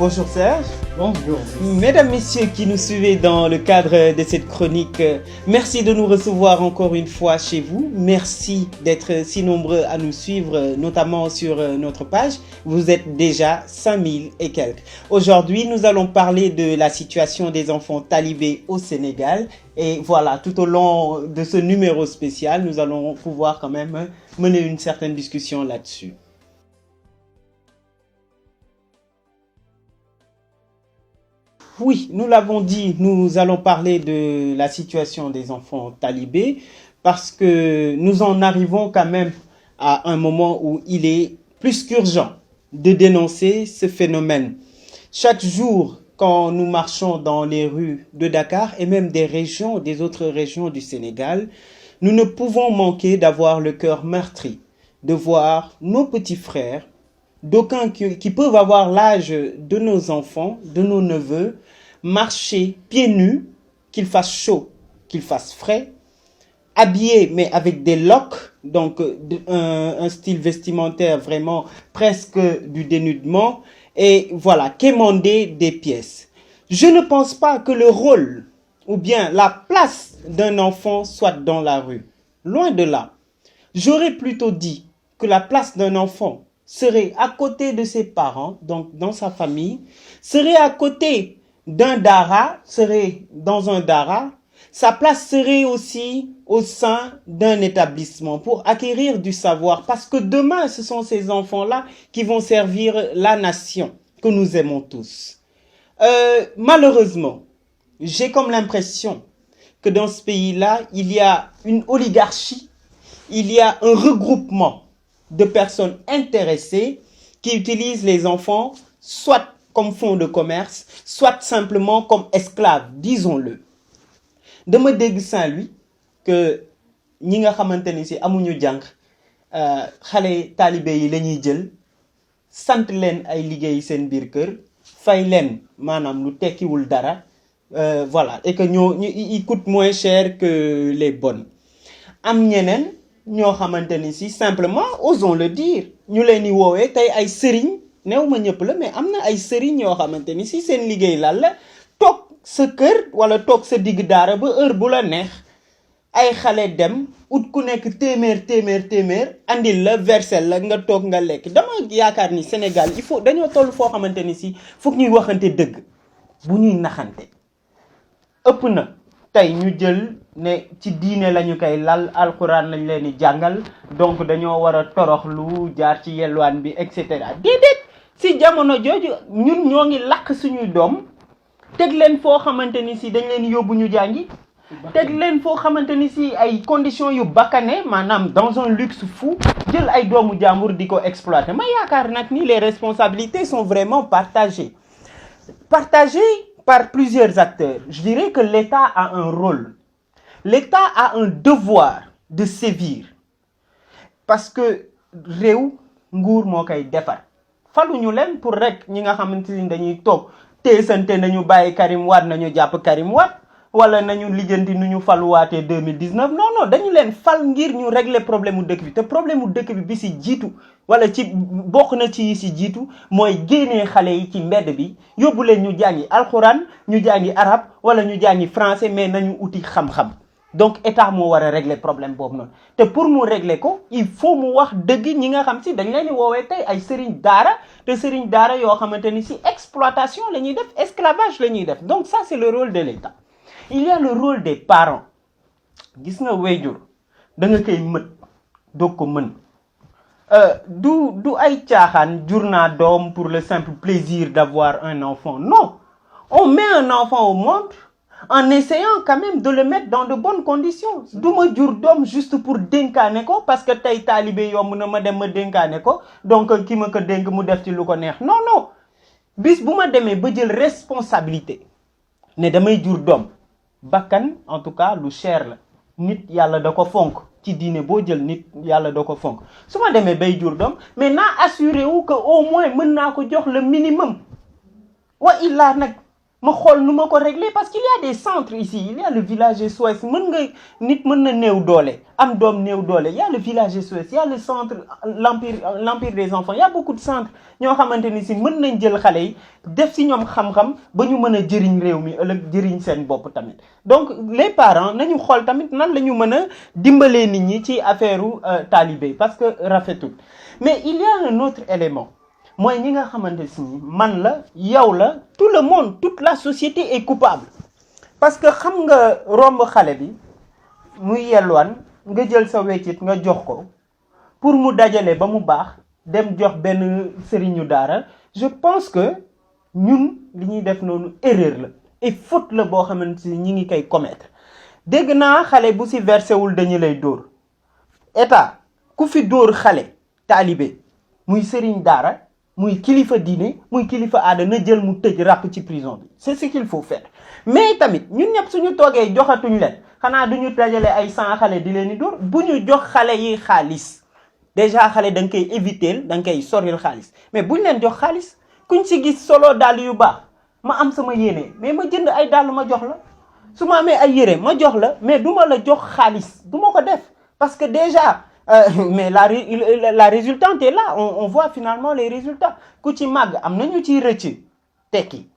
Bonjour Serge. Bonjour. Mesdames, Messieurs qui nous suivez dans le cadre de cette chronique, merci de nous recevoir encore une fois chez vous. Merci d'être si nombreux à nous suivre, notamment sur notre page. Vous êtes déjà 5000 et quelques. Aujourd'hui, nous allons parler de la situation des enfants talibés au Sénégal. Et voilà, tout au long de ce numéro spécial, nous allons pouvoir quand même mener une certaine discussion là-dessus. Oui, nous l'avons dit, nous allons parler de la situation des enfants talibés parce que nous en arrivons quand même à un moment où il est plus qu'urgent de dénoncer ce phénomène. Chaque jour, quand nous marchons dans les rues de Dakar et même des autres régions du Sénégal, nous ne pouvons manquer d'avoir le cœur meurtri, de voir nos petits frères, d'aucuns qui peuvent avoir l'âge de nos enfants, de nos neveux, marcher pieds nus, qu'il fasse chaud, qu'il fasse frais, habillés mais avec des locks, donc un style vestimentaire vraiment presque du dénudement, et voilà, quémander des pièces. Je ne pense pas que le rôle ou bien la place d'un enfant soit dans la rue. Loin de là. J'aurais plutôt dit que la place d'un enfant serait à côté de ses parents, donc dans sa famille, serait à côté d'un dara, serait dans un dara, sa place serait aussi au sein d'un établissement pour acquérir du savoir, parce que demain, ce sont ces enfants-là qui vont servir la nation que nous aimons tous. Malheureusement, j'ai comme l'impression que dans ce pays-là, il y a une oligarchie, il y a un regroupement de personnes intéressées qui utilisent les enfants soit comme fonds de commerce, soit simplement comme esclaves, disons-le. Dama dégg Saint-Louis que ñi nga xamanteni ci amuñu jàng xalé talibé yi lañuy jël sant leen ay liggéey seen biir kër fay leen maanaam lu tekkiwul dara voilà et que ils coûtent moins cher que les bonnes. Am ñeneen ñoo xamanteni ci simplement osons le dire ñu leen di woowee tey ay sëriñ néew ma ñëpp la mais am na ay sëriñ ñoo xamanteni ci seen liggéey lan la toog sa kër wala toog sa digg daara ba heure bu la neex ay xale dem ut ku nekk téeméer andil la versel la nga toog nga lekk. Dama yaakaar ni Sénégal il faut dañoo toll foo xamanteni ci foog ñuy waxante dëgg bu ñuy naxante ëpp na tey ñu jël ne ci diine lañu koy lal alxuraan lañ leen di jàngal donc dañoo war a toroxlu jaar ci yelwaan bi etc. Déedéet si jamono jooju ñun ñoo ngi lakk suñuy doom teg leen foo xamante ni si dañ leen yóbbu ñu jàngi teg leen foo xamante ni si ay conditions yu bakkane maanaam dans un luxe fou jël ay doomu jàmbur di ko exploiter. Ma yaakaar nag ni les responsabilités sont vraiment partagées par plusieurs acteurs. Je dirais que l'État a un rôle. L'État a un devoir de sévir parce que réew nguur moo koy defar faluñu leen pour rek ñi nga xamante ni dañuy toog teesante nañu bàyyi Karim Wade nañu jàpp Karim Wade wala nañu lijjanti nu ñu faluwaatee 2019 non dañu leen fal ngir ñu régler problème mu dëkk bi te problème mu dëkk bi si jiitu wala ci bokk na ci si jiitu mooy génnee xale yi ci mbedd bi yóbbu leen ñu jàngi alxuraan ñu jàngi arabe wala ñu jàngi français mais nañu uti xam-xam. Donc état moo war a régler problème boobu noonu te pour mu régler ko il faut mu wax dëgg ñi nga xam si dañ leen di woowee tey ay sëriñ daara te sëriñ daara yoo xamante ni si exploitation la ñuy def esclavage la ñuy def. Donc ça c'est le rôle de l'État. Il y a le rôle des parents gis nga wéyjur da nga koy mët doog ko mën du ay caaxaan jur naa doom pour le simple plaisir d'avoir un enfant. Non, on met un enfant au monde en essayant quand même de le mettre dans de bonnes conditions. Duma jur doom juste pour dénkaane ko parce que tey talibé yomb na ma dem ma dénkaane ko donc ki ma ko dénk mu def ci lu ko neex. Non bis bu ma demee ba jël responsabilité ne damay jur doom bakkan en tout cas lu cher la nit yàlla da ko fonk ci diine boo jël nit yàlla da ko fonk su ma demee bay jur doom mais naa assuré wu que au moins mën naa ko jox le minimum wa illaa nag ma xool nu ma ko régler parce qu'il y a des centres ici il y a le village SOS mën nga nit mën na néew doole am doom néew doole il y a le village SOS il y a le centre l'empire des enfants il y a beaucoup de centres ñoo xamante ni si mën nañ jël xale yi def si ñoom xam-xam ba ñu mën a jëriñ réew mi ëllëg jëriñ seen bopp tamit donc les parents nañu xool tamit nan la ñu mën a dimbalee nit ñi ci affaire talibé parce que rafetul mais il y a un autre élément mooy ñi nga xamante si man la yow la tout le monde toute la société est coupable parce que xam nga romb xale bi muy yelwaan nga jël sa weccit nga jox ko pour mu dajale ba mu baax dem jox benn sëriñu daara je pense que ñun li ñuy def noonu erreur la et faute la boo xamante ni ñi ngi koy commettre dégg naa xale bu si versé wul dañu lay dóor état ku fi dóor xale taalibe muy sëriñ daara muy kilifa diine muy kilifa aada na jël mu tëj ràpp ci prison bi c'est ce qu'il faut faire mais tamit ñun ñëpp suñu toogee joxatuñ leen xanaa duñu dajale ay 100 xale di leen di dóor bu ñu jox xale yi xaalis déjà xale da nga koy éviter da nga koy soril xaalis mais buñ leen jox xaalis kuñ si gis solo dàll yu baax ma am sama yéene mais ma jënd ay dàll ma jox la su ma amee ay yére ma jox la mais duma la jox xaalis du ma ko def parce que déjà mais la résultante est là on voit finalement les résultats ku ci màgg am na ñu ciy rëcc tekki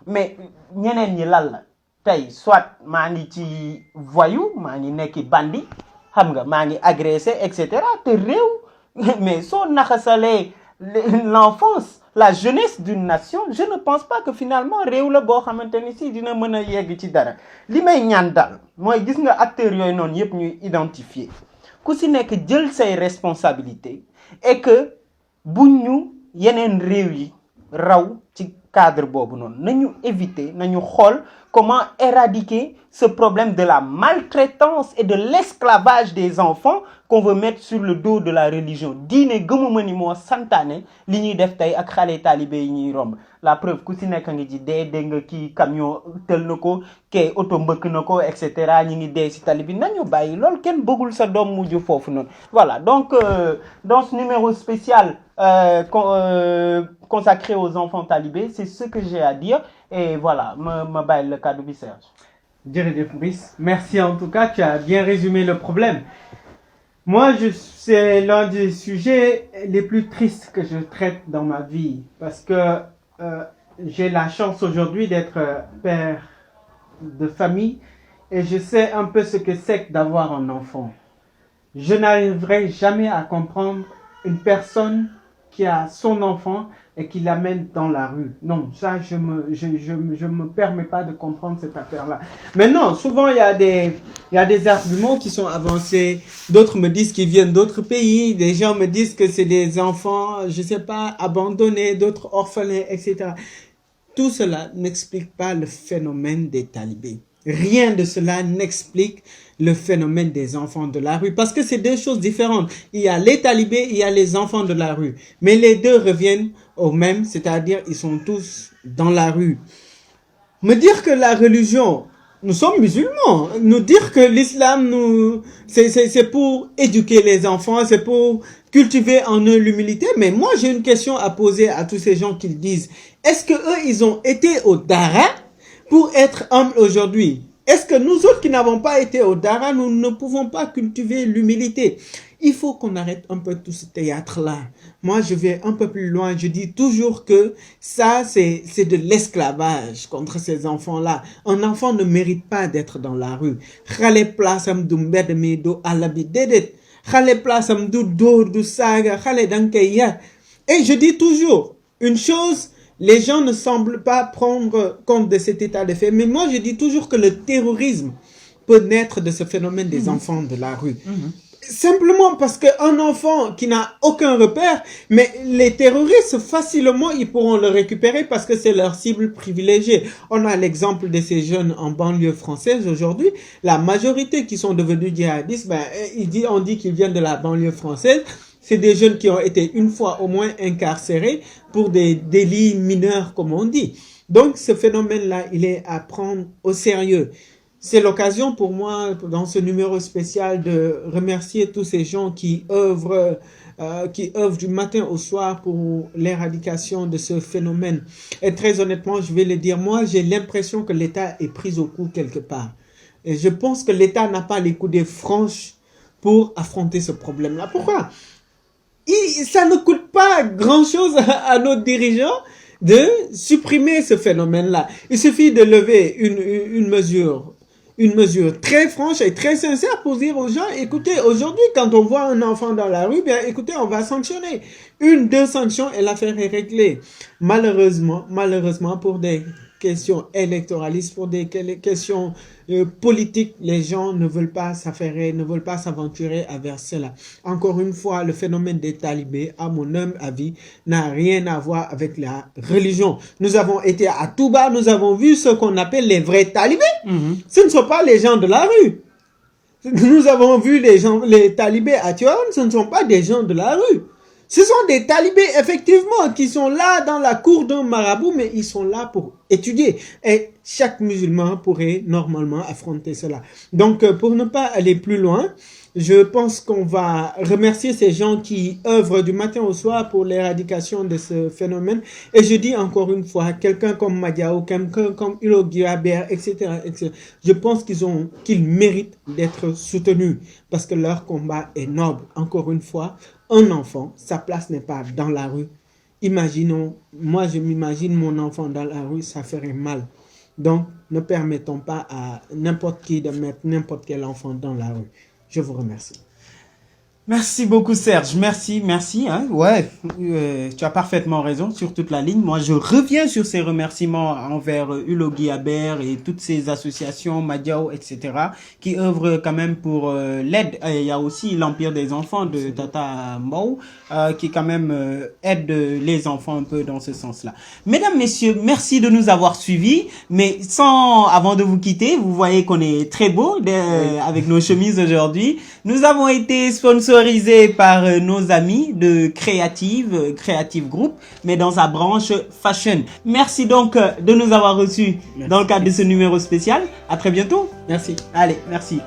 mais ñeneen ñi lan la tey soit maa ngi ci voyou maa ngi nekki bandi xam nga maa ngi agressé et cetera te réew mais soo naxasalee l'enfance la jeunesse d'une nation je ne pense pas que finalement réew la boo xamante ni si dina mën a yegg ci dara li may ñaan daal mooy gis nga acteurs yooyu noonu yëpp ñuy identifier ku si nekk jël say responsabilités et que buñ ñu yeneen réew yi raw ci cadre boobu noonu nañu éviter nañu xool comment éradiquer ce problème de la maltraitance et de l'esclavage des enfants qu'on veut mettre sur le dos de la religion diine gëmuma ni moo santaane li ñuy def tey ak xale talibé yi ñuy romb la preuve ku si nekk ngi ci dee nga kii camion tël na ko kee oto mbëkk na ko et cetera ñi ngi dee si tali bi nañu bàyyi loolu kenn bëggul sa doom mujj foofu noonu voilà donc dans ce numéro spécial consacré aux enfants talibés c'est ce que j'ai à dire et voilà ma bàyyi le cadeau bi Serge. Jërëjëf Brice, merci en tout cas, tu as bien résumé le problème. Moi, c'est l'un des sujets les plus tristes que je traite dans ma vie parce que j'ai la chance aujourd'hui d'être père de famille et je sais un peu ce que c'est que d'avoir un enfant. Je n'arriverai jamais à comprendre une personne qui a son enfant et qui l'amène dans la rue. Non, ça, je me permets pas de comprendre cette affaire-là. Maintenant, souvent, il y a des arguments qui sont avancés. D'autres me disent qu'ils viennent d'autres pays. Des gens me disent que c'est des enfants, je sais pas, abandonnés, d'autres orphelins, etc. Tout cela n'explique pas le phénomène des talibés. Rien de cela n'explique le phénomène des enfants de la rue. Parce que c'est deux choses différentes. Il y a les talibés, il y a les enfants de la rue. Mais les deux reviennent au même, c'est-à-dire ils sont tous dans la rue. Me dire que la religion, nous sommes musulmans, nous dire que l'islam, c'est pour éduquer les enfants, c'est pour cultiver en eux l'humilité. Mais moi, j'ai une question à poser à tous ces gens qui le disent. Est-ce que eux, ils ont été au Dara pour être humbles aujourd'hui? Est-ce que nous autres qui n'avons pas été au Dara, nous ne pouvons pas cultiver l'humilité? Il faut qu'on arrête un peu tout ce théâtre-là. Moi, je vais un peu plus loin. Je dis toujours que ça, c'est de l'esclavage contre ces enfants-là. Un enfant ne mérite pas d'être dans la rue. Xale place am du mbedd mi du àll bi déedéet. Xale place am du dóor du saaga xale danga koy yar. Et je dis toujours une chose. Les gens ne semblent pas prendre compte de cet état de fait. Mais moi, je dis toujours que le terrorisme peut naître de ce phénomène des enfants de la rue. Simplement parce qu'un enfant qui n'a aucun repère, mais les terroristes, facilement, ils pourront le récupérer parce que c'est leur cible privilégiée. On a l'exemple de ces jeunes en banlieue française aujourd'hui. La majorité qui sont devenus djihadistes, on dit qu'ils viennent de la banlieue française. C'est des jeunes qui ont été une fois au moins incarcérés pour des délits mineurs, comme on dit. Donc, ce phénomène-là, il est à prendre au sérieux. C'est l'occasion pour moi, dans ce numéro spécial, de remercier tous ces gens qui œuvrent qui œuvrent du matin au soir pour l'éradication de ce phénomène. Et très honnêtement, je vais le dire, moi, j'ai l'impression que l'État est pris au cou quelque part. Et je pense que l'État n'a pas les coudées franches pour affronter ce problème-là. Pourquoi? Ça ne coûte pas grand-chose à nos dirigeants de supprimer ce phénomène-là. Il suffit de lever une mesure très franche et très sincère pour dire aux gens, écoutez, aujourd'hui, quand on voit un enfant dans la rue, bien, écoutez, on va sanctionner. 2 sanctions et l'affaire est réglée. Malheureusement, pour des questions électoralistes, pour des questions politiques, les gens ne veulent pas s'affairer, ne veulent pas s'aventurer vers cela. Encore une fois, le phénomène des talibés, à mon humble avis, n'a rien à voir avec la religion. Nous avons été à Touba, nous avons vu ce qu'on appelle les vrais talibés. Ce ne sont pas les gens de la rue. Nous avons vu les talibés à Tivaouane, ce ne sont pas des gens de la rue. Ce sont des talibés, effectivement, qui sont là dans la cour d'un marabout, mais ils sont là pour étudier. Et chaque musulman pourrait normalement affronter cela. Donc, pour ne pas aller plus loin, je pense qu'on va remercier ces gens qui œuvrent du matin au soir pour l'éradication de ce phénomène. Et je dis encore une fois, quelqu'un comme Madiao, quelqu'un comme Ilogi Aber, etc., je pense qu'ils méritent d'être soutenus parce que leur combat est noble. Encore une fois, un enfant, sa place n'est pas dans la rue. Imaginons, moi je m'imagine mon enfant dans la rue, ça ferait mal. Donc, ne permettons pas à n'importe qui de mettre n'importe quel enfant dans la rue. Je vous remercie. Merci beaucoup Serge, merci. Hein. Ouais, tu as parfaitement raison sur toute la ligne. Moi, je reviens sur ces remerciements envers Ulogi Aber et toutes ces associations, Madiao, etc., qui œuvrent quand même pour l'aide. Il y a aussi l'Empire des enfants de Tata Mou, qui quand même aide les enfants un peu dans ce sens-là. Mesdames, messieurs, merci de nous avoir suivis. Mais avant de vous quitter, vous voyez qu'on est très beau avec nos chemises aujourd'hui. Nous avons été sponsorisés par nos amis de Creative Group, mais dans sa branche fashion. Merci donc de nous avoir reçus dans le cadre de ce numéro spécial. À très bientôt. Merci. Allez, merci.